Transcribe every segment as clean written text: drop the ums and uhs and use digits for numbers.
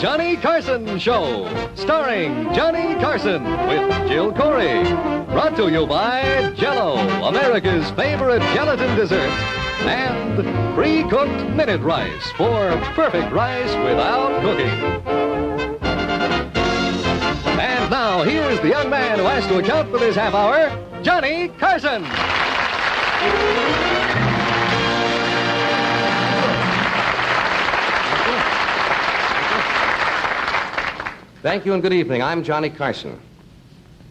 Johnny Carson Show, starring Johnny Carson with Jill Corey. Brought to you by Jell-O, America's favorite gelatin dessert, and pre-cooked minute rice for perfect rice without cooking. And now, here's the young man who has to account for this half hour, Johnny Carson. Thank you and good evening. I'm Johnny Carson.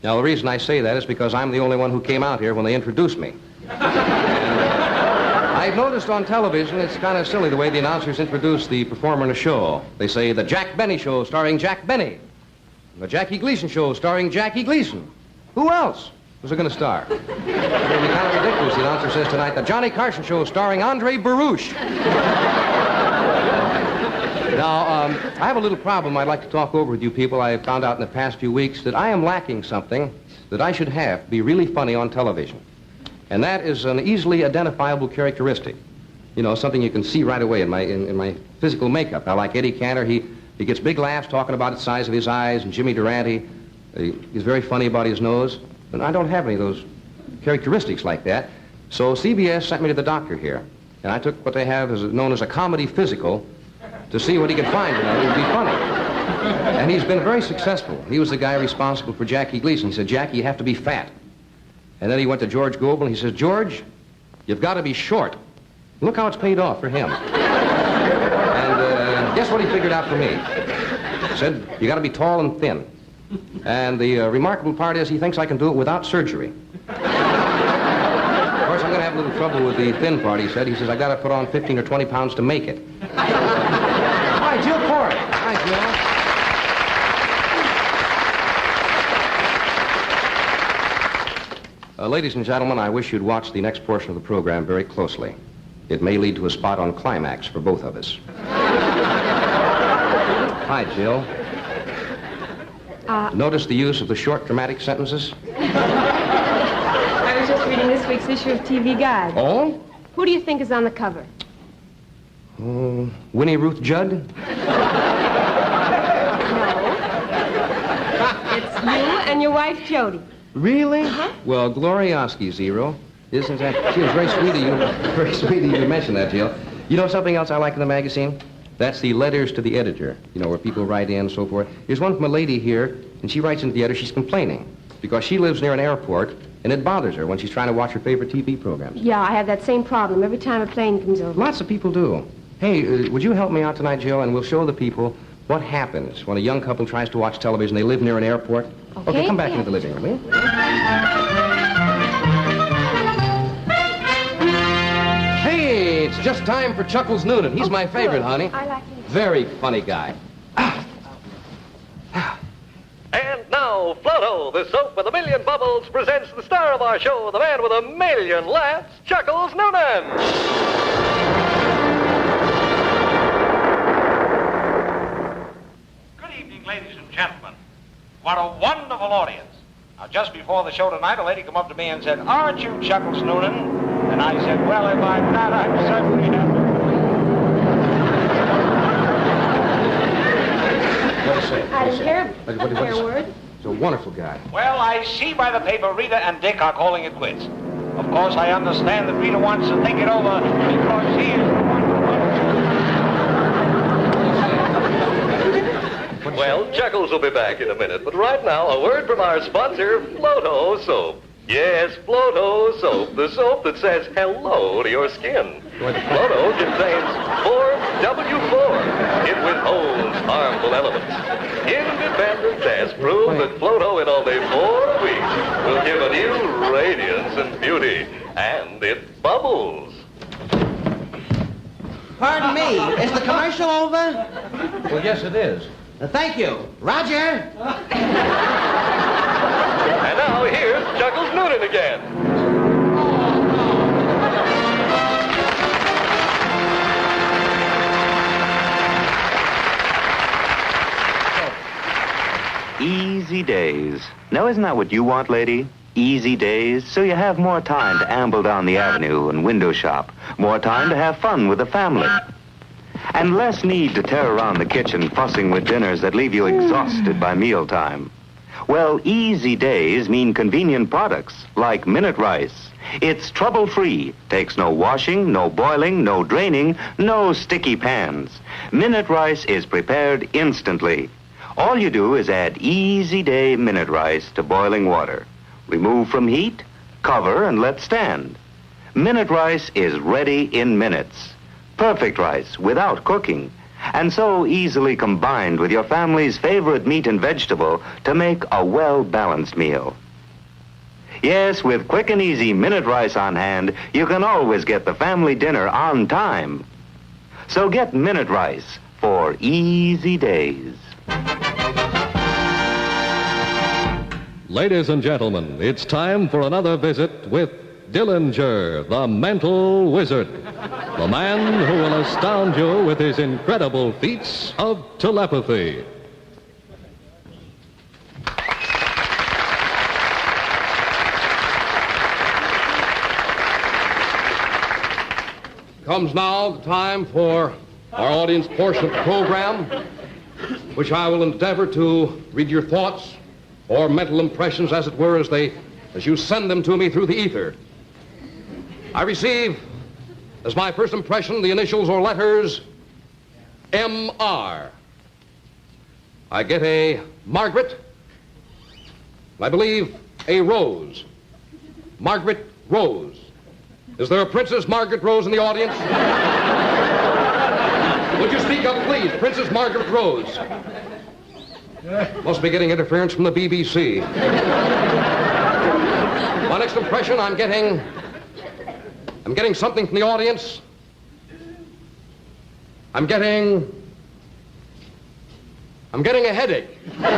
Now, the reason I say that is because I'm the only one who came out here when they introduced me. I've noticed on television it's kind of silly the way the announcers introduce the performer in a show. They say, the Jack Benny Show starring Jack Benny. The Jackie Gleason Show starring Jackie Gleason. Who else was it going to star? It would be kind of ridiculous. The announcer says tonight, the Johnny Carson Show starring Andre Baruch. Now, I have a little problem I'd like to talk over with you people. I have found out in the past few weeks that I am lacking something that I should have to be really funny on television. And that is an easily identifiable characteristic. You know, something you can see right away in my physical makeup. Now, like Eddie Cantor, he gets big laughs talking about the size of his eyes, and Jimmy Durante, he's very funny about his nose. And I don't have any of those characteristics like that. So CBS sent me to the doctor here. And I took what they have as known as a comedy physical to see what he could find, you know, it would be funny. And he's been very successful. He was the guy responsible for Jackie Gleason. He said, Jackie, you have to be fat. And then he went to George Gobel, and he says, George, you've got to be short. Look how it's paid off for him. And guess what he figured out for me? He said, you got to be tall and thin. And the remarkable part is he thinks I can do it without surgery. Of course, I'm going to have a little trouble with the thin part, he said. He says, I got to put on 15 or 20 pounds to make it. Hi, Jill Corey. Hi, Jill. Ladies and gentlemen, I wish you'd watch the next portion of the program very closely. It may lead to a spot on climax for both of us. Hi, Jill. Notice the use of the short dramatic sentences? I was just reading this week's issue of TV Guide. Oh? Who do you think is on the cover? Winnie Ruth Judd? No. It's you and your wife, Jody. Really? Uh-huh. Well, Glorioski, Zero. Isn't that... She was very sweet of you. Very sweet of you to mention that, Jill. You know something else I like in the magazine? That's the letters to the editor, you know, where people write in and so forth. There's one from a lady here, and she writes into the editor, she's complaining because she lives near an airport, and it bothers her when she's trying to watch her favorite TV programs. Yeah, I have that same problem every time a plane comes over. Lots of people do. Hey, would you help me out tonight, Jill, and we'll show the people what happens when a young couple tries to watch television. They live near an airport. Okay, come back into the living room, will you? Hey, it's just time for Chuckles Noonan. He's my favorite, honey. I like him. Very funny guy. And now, Floto, the soap with a million bubbles, presents the star of our show, the man with a million laughs, Chuckles Noonan. Good evening, ladies and gentlemen. What a wonderful audience. Now, just before the show tonight, a lady came up to me and said, aren't you Chuckles Noonan? And I said, well, if I'm not, I'm certainly happy. What did he say? I didn't hear a word. He's a wonderful guy. Well, I see by the paper Rita and Dick are calling it quits. Of course, I understand that Rita wants to think it over because he is the one who wants. Well, Chuckles will be back in a minute, but right now, a word from our sponsor, Floto Soap. Yes, Floto Soap, the soap that says hello to your skin. Floto contains 4W4. It withholds harmful elements. Independent tests prove that Floto in only 4 weeks will give a new radiance and beauty. And it bubbles. Pardon me, is the commercial over? Well, yes, it is. Thank you. Roger. And now, here's Chuckles Noonan again. Easy days. Now, isn't that what you want, lady? Easy days, so you have more time to amble down the avenue and window shop. More time to have fun with the family. and less need to tear around the kitchen fussing with dinners that leave you exhausted by mealtime. Well, easy days mean convenient products like Minute Rice. It's trouble-free, takes no washing, no boiling, no draining, no sticky pans. Minute Rice is prepared instantly. All you do is add Easy Day Minute Rice to boiling water. Remove from heat, cover, and let stand. Minute Rice is ready in minutes. Perfect rice without cooking, and so easily combined with your family's favorite meat and vegetable to make a well-balanced meal. Yes, with quick and easy Minute Rice on hand, you can always get the family dinner on time. So get Minute Rice for easy days. Ladies and gentlemen, it's time for another visit with Dillinger, the mental wizard. The man who will astound you with his incredible feats of telepathy. Comes now the time for our audience portion of the program, which I will endeavor to read your thoughts or mental impressions, as it were, as you send them to me through the ether. I receive, as my first impression, the initials or letters M.R. I get a Margaret, I believe a Rose. Margaret Rose. Is there a Princess Margaret Rose in the audience? Would you speak up, please? Princess Margaret Rose. Must be getting interference from the BBC. My next impression, I'm getting something from the audience. I'm getting a headache. Someone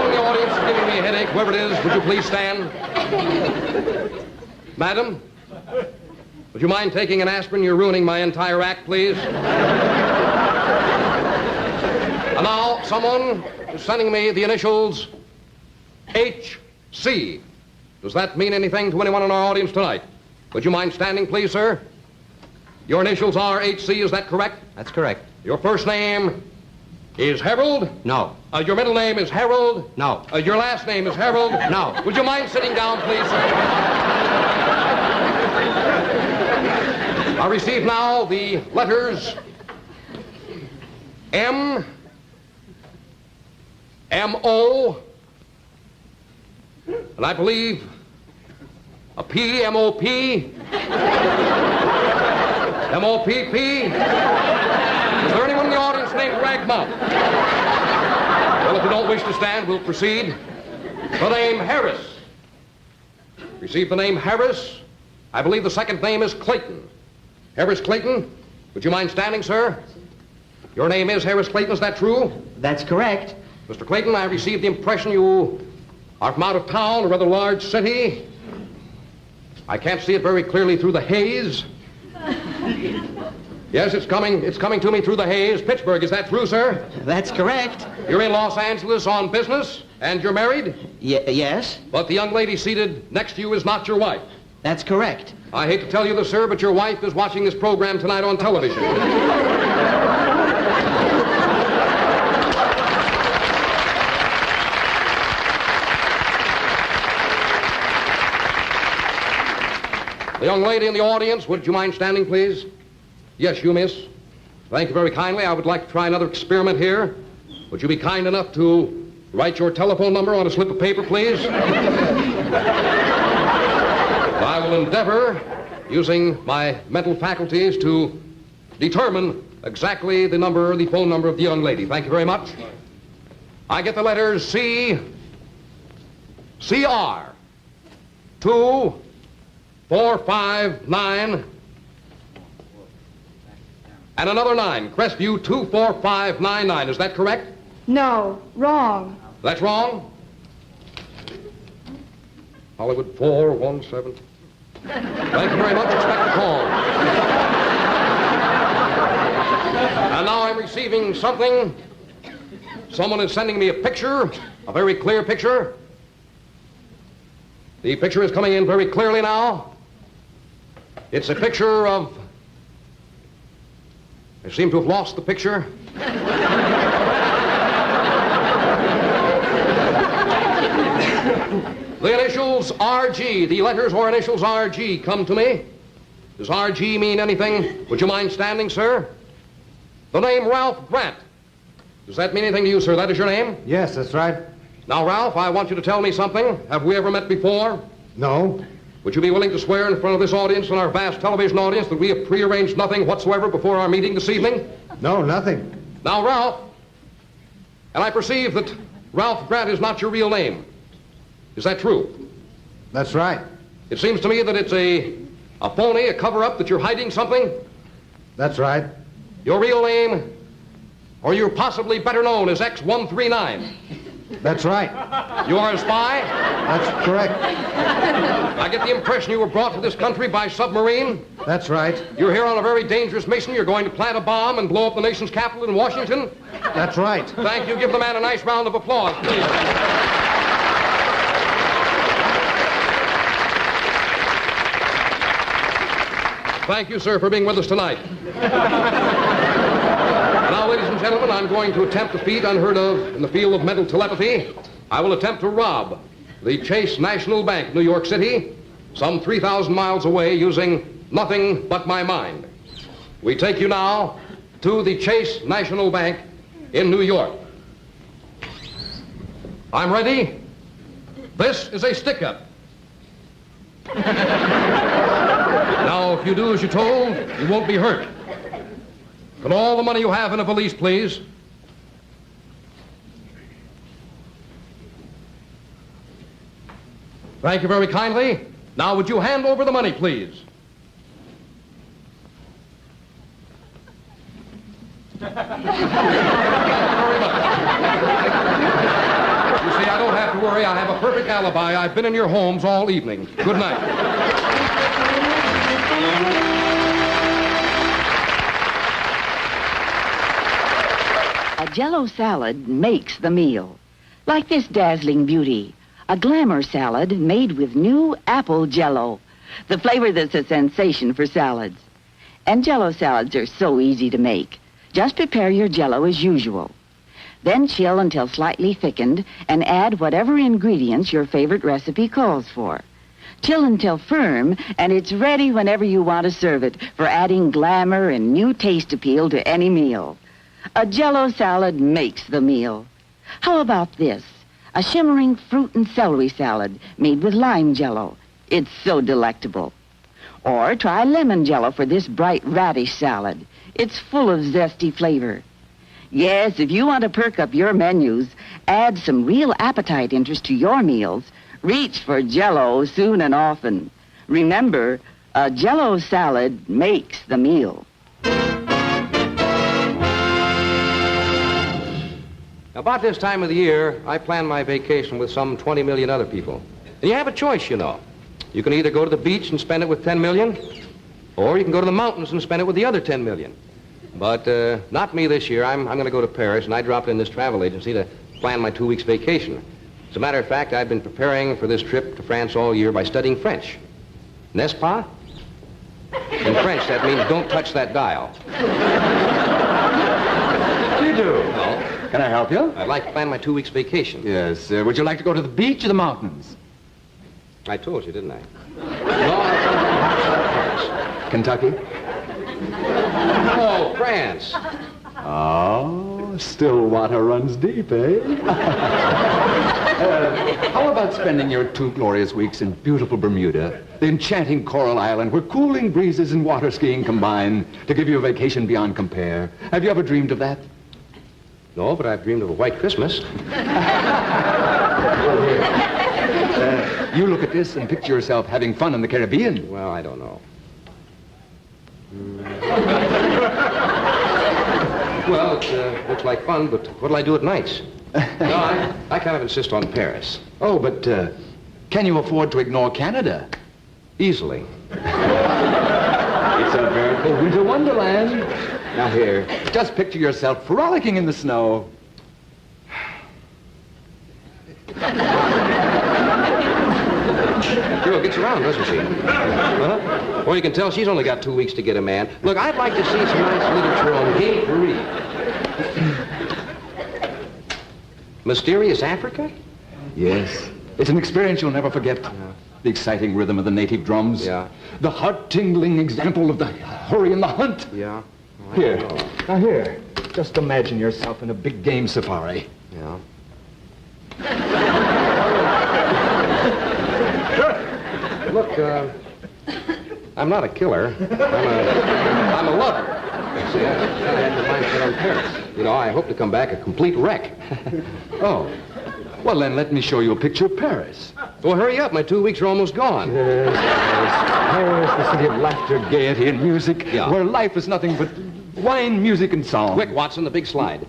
in the audience is giving me a headache. Whoever it is, would you please stand? Madam, would you mind taking an aspirin? You're ruining my entire act, please. And now, someone is sending me the initials H.C. Does that mean anything to anyone in our audience tonight? Would you mind standing, please, sir? Your initials are H.C., is that correct? That's correct. Your first name is Harold? No. Your middle name is Harold? No. Your last name is Harold? No. Would you mind sitting down, please, sir? I receive now the letters M, M-O, and I believe a P, M-O-P, M-O-P-P. Is there anyone in the audience named Ragmouth? Well, if you don't wish to stand, we'll proceed. The name Harris. Receive the name Harris. I believe the second name is Clayton. Harris Clayton, would you mind standing, sir? Your name is Harris Clayton, is that true? That's correct. Mr. Clayton, I received the impression you are from out of town, a rather large city. I can't see it very clearly through the haze. Yes, it's coming to me through the haze. Pittsburgh, is that true, sir? That's correct. You're in Los Angeles on business, and you're married? Yes. But the young lady seated next to you is not your wife. That's correct. I hate to tell you this, sir, but your wife is watching this program tonight on television. The young lady in the audience, would you mind standing, please? Yes, you, miss. Thank you very kindly. I would like to try another experiment here. Would you be kind enough to write your telephone number on a slip of paper, please? I will endeavor, using my mental faculties, to determine exactly the phone number of the young lady. Thank you very much. I get the letters C, CR, 2, 4, 5, 9, and another 9. Crestview 24599. Is that correct? No, wrong. That's wrong? Hollywood 417. Thank you very much. Expect a call. And now I'm receiving something. Someone is sending me a picture, a very clear picture. The picture is coming in very clearly now. It's a picture of I seem to have lost the picture. The initials RG, the letters or initials RG come to me. Does RG mean anything? Would you mind standing, sir? The name Ralph Grant. Does that mean anything to you, sir? That is your name? Yes, that's right. Now, Ralph, I want you to tell me something. Have we ever met before? No. Would you be willing to swear in front of this audience and our vast television audience that we have prearranged nothing whatsoever before our meeting this evening? No, nothing. Now, Ralph, and I perceive that Ralph Grant is not your real name. Is that true? That's right. It seems to me that it's a phony, a cover-up, that you're hiding something. That's right. Your real name, or you're possibly better known as X-139. That's right. You are a spy? That's correct. I get the impression you were brought to this country by submarine. That's right. You're here on a very dangerous mission. You're going to plant a bomb and blow up the nation's capital in Washington. That's right. Thank you. Give the man a nice round of applause, please. Thank you, sir, for being with us tonight. Now, ladies and gentlemen, I'm going to attempt a feat unheard of in the field of mental telepathy. I will attempt to rob the Chase National Bank, New York City, some 3,000 miles away, using nothing but my mind. We take you now to the Chase National Bank in New York. I'm ready. This is a stick-up. Now, if you do as you're told, you won't be hurt. Put all the money you have in a valise, please. Thank you very kindly. Now, would you hand over the money, please? Thank you very much. You see, I don't have to worry. I have a perfect alibi. I've been in your homes all evening. Good night. A Jell-O salad makes the meal. Like this dazzling beauty, a glamour salad made with new apple Jell-O, the flavor that's a sensation for salads. And Jell-O salads are so easy to make. Just prepare your Jell-O as usual. Then chill until slightly thickened and add whatever ingredients your favorite recipe calls for. Chill until firm, and it's ready whenever you want to serve it for adding glamour and new taste appeal to any meal. A Jell-O salad makes the meal. How about this? A shimmering fruit and celery salad made with lime Jell-O. It's so delectable. Or try lemon Jell-O for this bright radish salad. It's full of zesty flavor. Yes, if you want to perk up your menus, add some real appetite interest to your meals, reach for Jell-O soon and often. Remember, a Jell-O salad makes the meal. About this time of the year, I plan my vacation with some 20 million other people. And you have a choice, you know. You can either go to the beach and spend it with 10 million, or you can go to the mountains and spend it with the other 10 million. But not me this year. I'm going to go to Paris, and I dropped in this travel agency to plan my 2 weeks vacation. As a matter of fact, I've been preparing for this trip to France all year by studying French. N'est-ce pas? In French, that means don't touch that dial. You do? No. Can I help you? I'd like to plan my 2 weeks vacation. Yes. Would you like to go to the beach or the mountains? I told you, didn't I? No, I Kentucky? Oh, France. Oh, still water runs deep, eh? How about spending your 2 glorious weeks in beautiful Bermuda, the enchanting Coral Island, where cooling breezes and water skiing combine to give you a vacation beyond compare? Have you ever dreamed of that? No, but I've dreamed of a white Christmas. You look at this and picture yourself having fun in the Caribbean. Well, I don't know. Well, it looks like fun, but what'll I do at nights? No, I kind of insist on Paris. Oh, but can you afford to ignore Canada? Easily. It's a veritable winter wonderland. Now here, just picture yourself frolicking in the snow. You're a gets around, doesn't she? Huh? Or you can tell she's only got 2 weeks to get a man. Look, I'd like to see some nice literature on gay Paris. Mysterious Africa? Yes. It's an experience you'll never forget. Yeah. The exciting rhythm of the native drums. Yeah. The heart-tingling example of the hurry and the hunt. Yeah. Here. Now here. Just imagine yourself in a big game safari. Yeah. Look, I'm not a killer. I'm a lover. See, I had the mindset on Paris. You know, I hope to come back a complete wreck. Oh. Well, then let me show you a picture of Paris. Well, hurry up. My 2 weeks are almost gone. Yes. Paris, the city of laughter, gaiety, and music. Yeah. Where life is nothing but wine, music, and song. Quick, Watson, the big slide.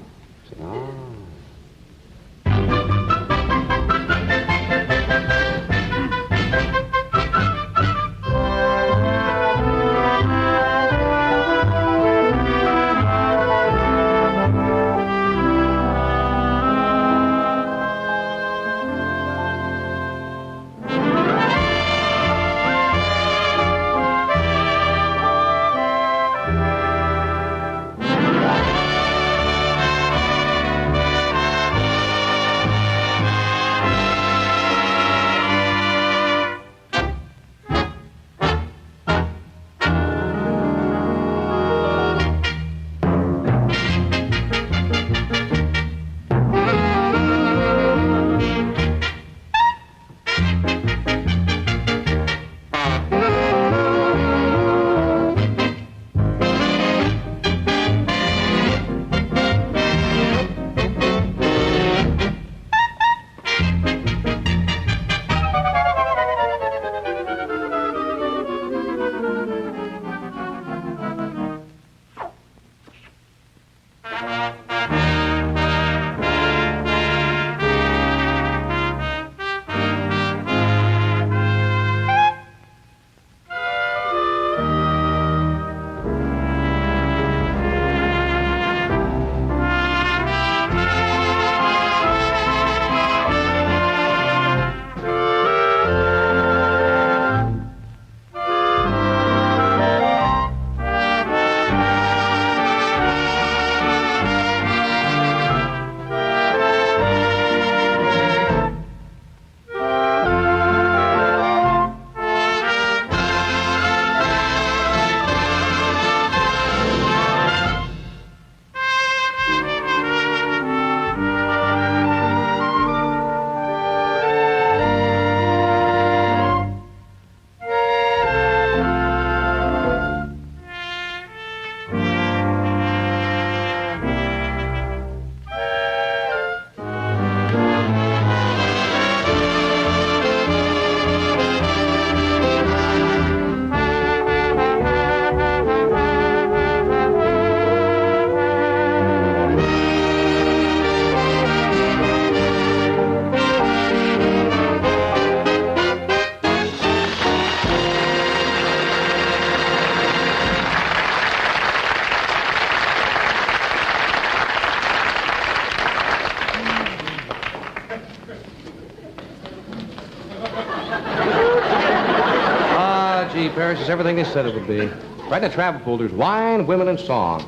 Paris is everything they said it would be. Right in the travel pool, there's wine, women, and song.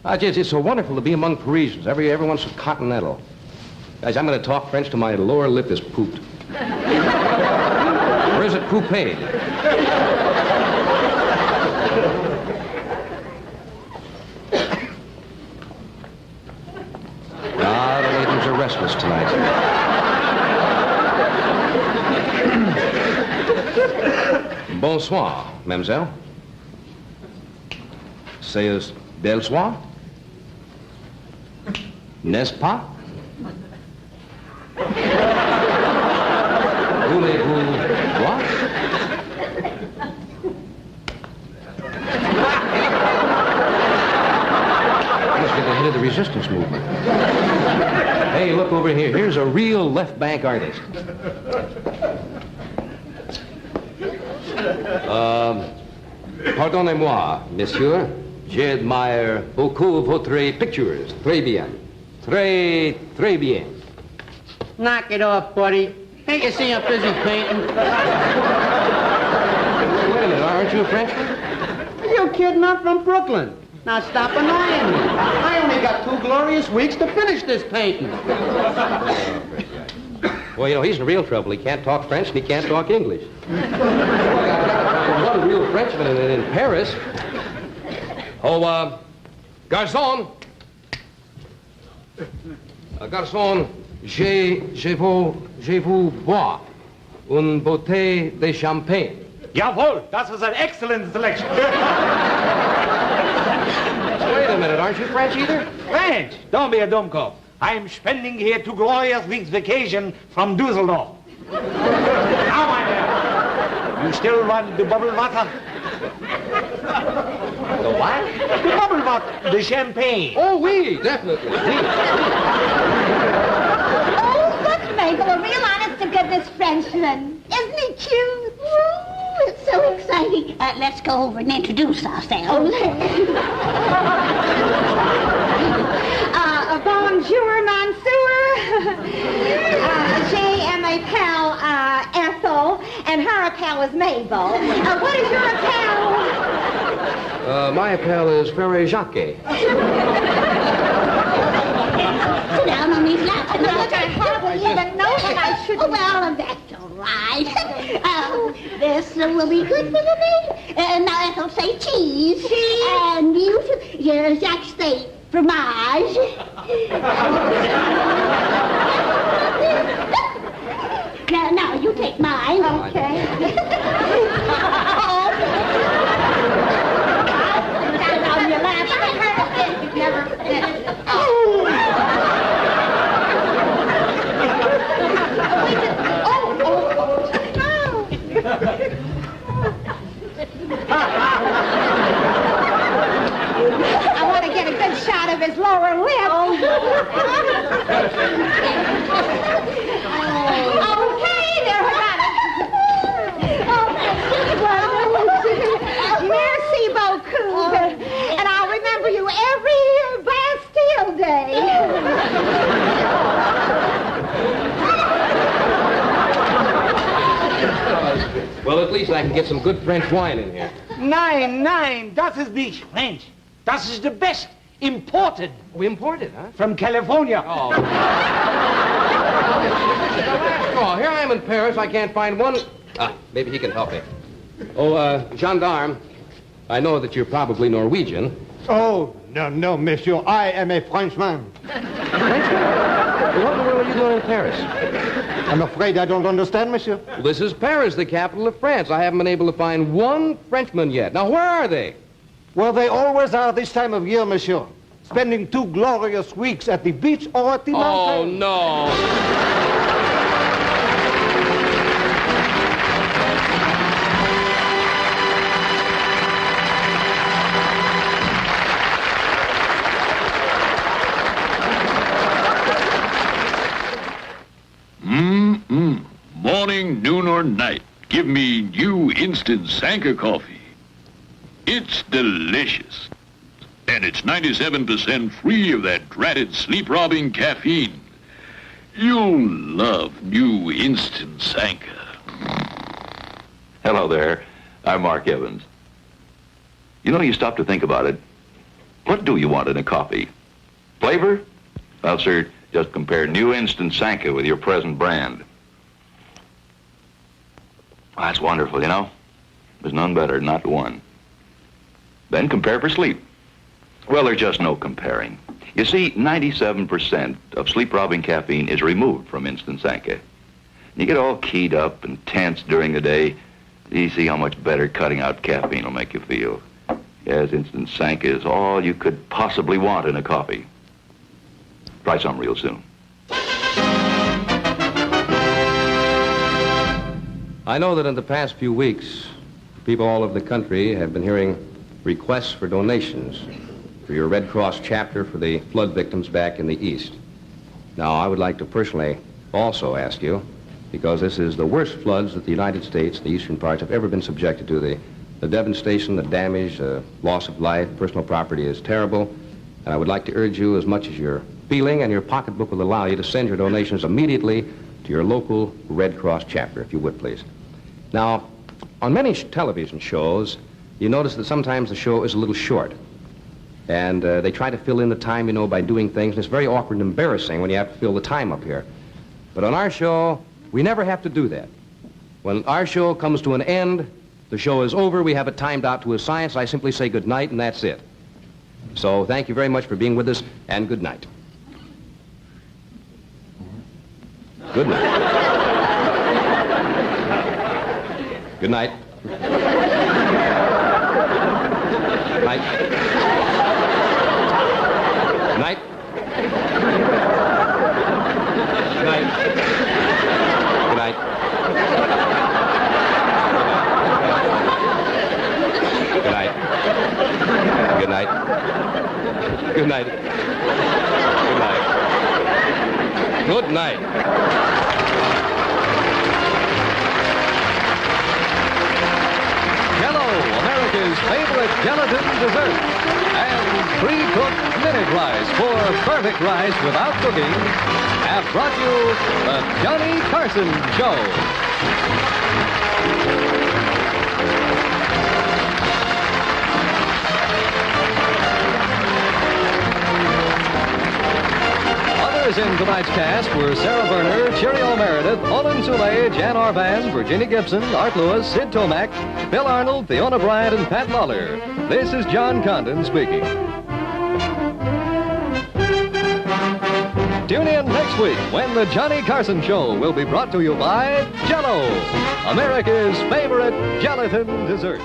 It's so wonderful to be among Parisians. Everyone's so continental. Guys, I'm going to talk French till my lower lip is pooped. Or is it poupade? Ah, the ladies are restless tonight. Bonsoir, mademoiselle. C'est bel soir? N'est-ce pas? Voulez-vous boire? Must be the head of the resistance movement. Hey, look over here. Here's a real left bank artist. Pardonnez-moi, monsieur. J'admire beaucoup votre pictures. Très bien. Très, très bien. Knock it off, buddy. Can't you see I'm busy painting? Aren't you a Frenchman? Are you kidding? I'm from Brooklyn. Now stop annoying me. I only got 2 glorious weeks to finish this painting. Well, you know, he's in real trouble. He can't talk French and he can't talk English. One real Frenchman in Paris. Oh, Garçon. Garçon, je vous bois une bouteille de champagne. Jawohl, das ist an excellent selection. Wait a minute, aren't you French either? French? Don't be a dummkopf. I'm spending here 2 glorious weeks vacation from Dusseldorf. Now, my man, you still want the bubble water? The what? The bubble water, the champagne. Oh, oui, definitely. Oui. Oh, look, Mabel, a real honest-to-goodness Frenchman. Isn't he cute? Ooh, it's so exciting. Let's go over and introduce ourselves. Bonjour, Monsieur. J'ai my pal, Ethel, and her pal is Mabel. What is your pal? My pal is Frere Jacques. Sit down on these laps. Look, I hardly even know what I should do. Oh, well, that's all right. This will be good for the name. Now, Ethel, say cheese. Cheese. And you, Jacques, say fromage. Now, you take mine. Okay. Down on your lap. I heard of this. You've never finished. I want to get a good shot of his lower lip. Okay, there, I got it. Merci beaucoup. And I'll remember you every Bastille Day. Well, at least I can get some good French wine in here. Nein, das ist nicht French. Das ist the best. Imported. We imported, huh? From California. Oh. Oh, here I am in Paris. I can't find one. Maybe he can help me. Oh, gendarme, I know that you're probably Norwegian. Oh, no, monsieur. I am a Frenchman. Frenchman? Well, what in the world are you doing in Paris? I'm afraid I don't understand, monsieur. Well, this is Paris, the capital of France. I haven't been able to find one Frenchman yet. Now, where are they? Well, they always are this time of year, monsieur. Spending 2 glorious weeks at the beach or at the mountain. Oh, no. Morning, noon, or night, give me new instant Sanka coffee. It's delicious. And it's 97% free of that dratted sleep-robbing caffeine. You'll love new instant Sanka. Hello there. I'm Mark Evans. You know, you stop to think about it. What do you want in a coffee? Flavor? Well, sir, just compare new instant Sanka with your present brand. Oh, that's wonderful, you know. There's none better, not one. Then compare for sleep. Well, there's just no comparing. You see, 97% of sleep-robbing caffeine is removed from instant Sanka. You get all keyed up and tense during the day. You see how much better cutting out caffeine will make you feel. Yes, instant Sanka is all you could possibly want in a coffee. Try some real soon. I know that in the past few weeks, people all over the country have been hearing requests for donations for your Red Cross chapter for the flood victims back in the East. Now, I would like to personally also ask you, because this is the worst floods that the United States, the eastern parts, have ever been subjected to. The devastation, the damage, the loss of life, personal property is terrible. And I would like to urge you, as much as your feeling and your pocketbook will allow you, to send your donations immediately to your local Red Cross chapter, if you would, please. Now, On many television shows, you notice that sometimes the show is a little short. And they try to fill in the time, you know, by doing things. And it's very awkward and embarrassing when you have to fill the time up here. But on our show, we never have to do that. When our show comes to an end, the show is over, we have it timed out to a science. I simply say good night, and that's it. So thank you very much for being with us, and good night. Good night. Good night. Good night. Good night. Good night. Good night. Good night. Good night. Good night. Good night. Good night. Jell-O, America's favorite gelatin dessert. And pre-cooked minute rice for perfect rice without cooking have brought you the Johnny Carson Show. Others in tonight's cast were Sarah Berner, Cheerio Meredith, Olin Soule, Jan Orvan, Virginia Gibson, Art Lewis, Sid Tomac, Bill Arnold, Fiona Bryant, and Pat Lawler. This is John Condon speaking. Tune in next week when the Johnny Carson Show will be brought to you by Jell-O, America's favorite gelatin dessert.